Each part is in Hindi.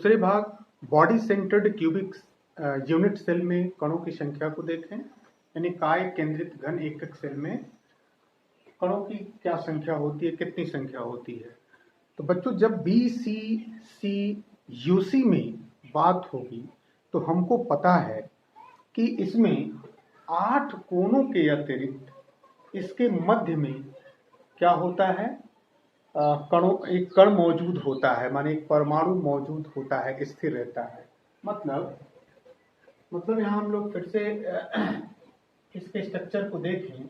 दूसरे भाग body centered cubic unit cell में कणों की संख्या को देखें, यानी काय केंद्रित घन एकक सेल में कणों की क्या संख्या होती है, कितनी संख्या होती है। तो बच्चों जब BCCUC में बात होगी तो हमको पता है कि इसमें 8 कोणों के अतिरिक्त इसके मध्य में क्या होता है, एक कण मौजूद होता है, माने एक परमाणु मौजूद होता है, स्थिर रहता है। मतलब यहाँ हम लोग फिर से इसके स्ट्रक्चर को देखें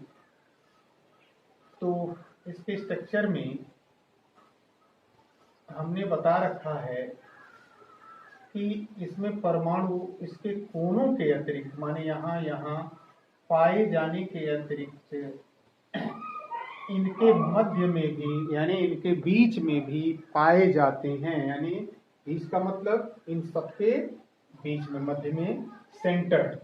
तो इसके स्ट्रक्चर में हमने बता रखा है कि इसमें परमाणु इसके कोणों के अतिरिक्त, माने यहाँ पाए जाने के अतिरिक्त इनके मध्य में भी, यानी इनके बीच में भी पाए जाते हैं। यानी बीच का मतलब इन सबके बीच में, मध्य में, सेंटर्ड,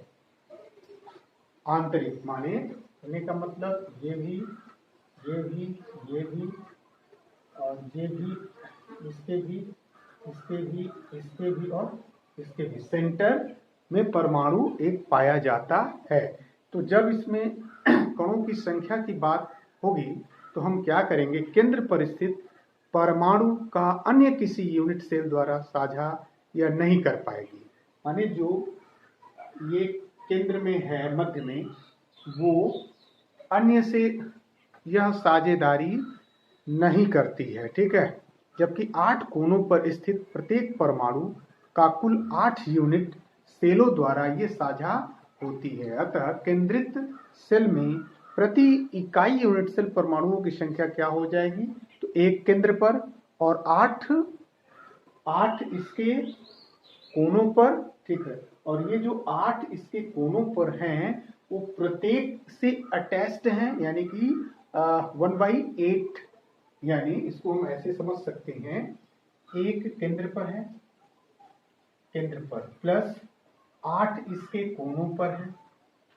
आंतरिक, माने कहने का मतलब ये भी और ये भी, इसके भी और इसके भी सेंटर में परमाणु एक पाया जाता है। तो जब इसमें कणों की संख्या की बात होगी तो हम क्या करेंगे, केंद्र पर स्थित परमाणु का अन्य किसी यूनिट सेल द्वारा साझा या नहीं कर पाएगी। माने जो ये केंद्र में है, मध्य में, वो अन्य से यह साझेदारी नहीं करती है, ठीक है। जबकि 8 कोनों पर स्थित प्रत्येक परमाणु का कुल 8 यूनिट सेलों द्वारा ये साझा होती है। अतः केंद्रित सेल में प्रति इकाई यूनिट सेल परमाणुओं की संख्या क्या हो जाएगी, तो एक केंद्र पर और 8 इसके कोनों पर, ठीक है। और ये जो 8 इसके कोनों पर हैं वो प्रत्येक से अटैच्ड हैं, यानी कि 1/8, यानी इसको हम ऐसे समझ सकते हैं, एक केंद्र पर है, केंद्र पर प्लस 8 इसके कोनों पर है।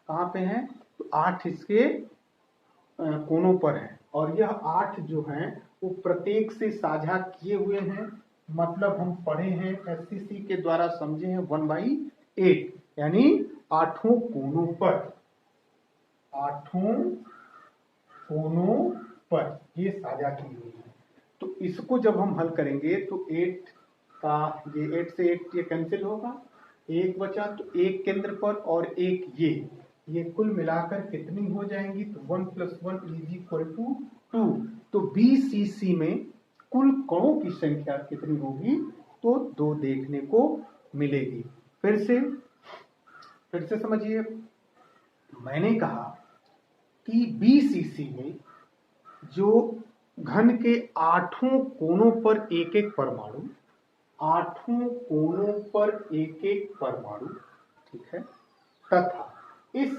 कहाँ पे है, तो 8 इसके कोनों पर है। और यह 8 जो हैं वो प्रत्येक से साझा किए हुए हैं, मतलब हम पढ़े हैं SCC के द्वारा, समझे हैं 1/8, यानी 8 कोनों पर ये साझा की हुई है। तो इसको जब हम हल करेंगे तो 8 से 8 ये कैंसिल होगा, एक बचा, तो एक केंद्र पर और एक ये कुल मिलाकर कितनी हो जाएंगी, तो 1 + 1 = 2। तो BCC में कुल कणों की संख्या कितनी होगी, तो 2 देखने को मिलेगी। फिर से समझिए, मैंने कहा कि BCC में जो घन के 8 कोनों पर एक एक परमाणु, 8 कोनों पर एक परमाणु, ठीक है, तथा इस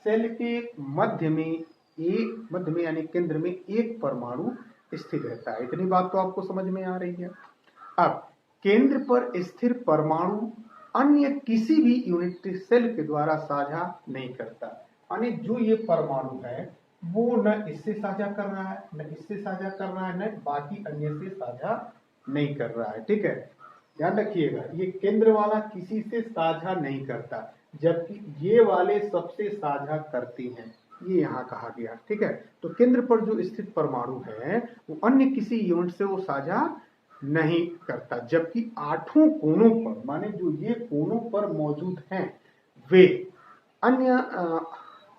सेल के मध्य में यानी केंद्र में एक परमाणु स्थिर रहता है। इतनी बात तो आपको समझ में आ रही है। अब केंद्र पर स्थिर परमाणु अन्य किसी भी यूनिट सेल के द्वारा साझा नहीं करता, यानी जो ये परमाणु है वो न इससे साझा कर रहा है, न इससे साझा कर रहा है, न बाकी अन्य से साझा नहीं कर रहा है, ठीक है। ध्यान रखिएगा, ये केंद्र वाला किसी से साझा नहीं करता, जबकि ये वाले सबसे साझा करते हैं, ये यहाँ कहा गया, ठीक है। तो केंद्र पर जो स्थित परमाणु है वो अन्य किसी यूनिट से वो साझा नहीं करता, जबकि 8 कोनों पर, माने जो ये कोनों पर मौजूद हैं, वे अन्य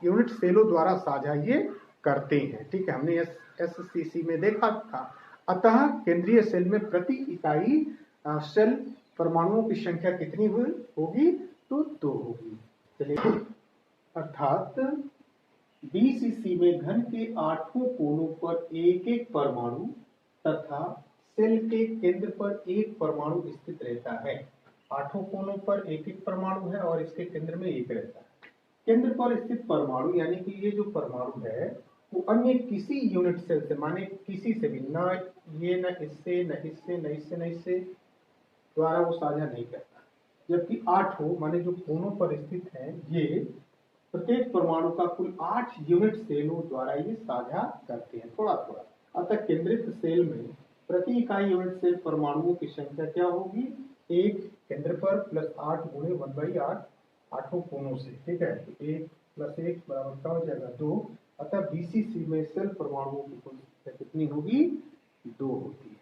यूनिट सेलों द्वारा साझा ये करते हैं, ठीक है। हमने SCC में देखा था। अतः केंद्रीय सेल में प्रति इकाई सेल परमाणुओं की संख्या कितनी होगी, तो 2 होगी। चलिए, अर्थात BCC में घन के 8 कोनों पर एक परमाणु तथा सेल के केंद्र पर एक परमाणु स्थित रहता है। 8 कोनों पर एक परमाणु है और इसके केंद्र में एक रहता है। केंद्र पर स्थित परमाणु, यानी कि ये जो परमाणु है वो अन्य किसी यूनिट सेल से, माने किसी से भी, न ये, न इससे, न इससे, न इससे, न इससे द्वारा वो साझा नहीं करता। जबकि 8 माने जो कोनों पर स्थित है, ये प्रत्येक परमाणु का कुल 8 यूनिट सेलों द्वारा ये साझा करते हैं, थोड़ा थोड़ा। अतः केंद्रित सेल में प्रति इकाई यूनिट सेल परमाणुओं की संख्या क्या होगी, एक केंद्र पर प्लस 8 गुणे 1/8 आठों कोनों से, ठीक है। तो 1 + 1 बराबर क्या हो जाएगा 2। अतः BCC में शेल परमाणुओं की कुल संख्या कितनी होगी 2 होगी।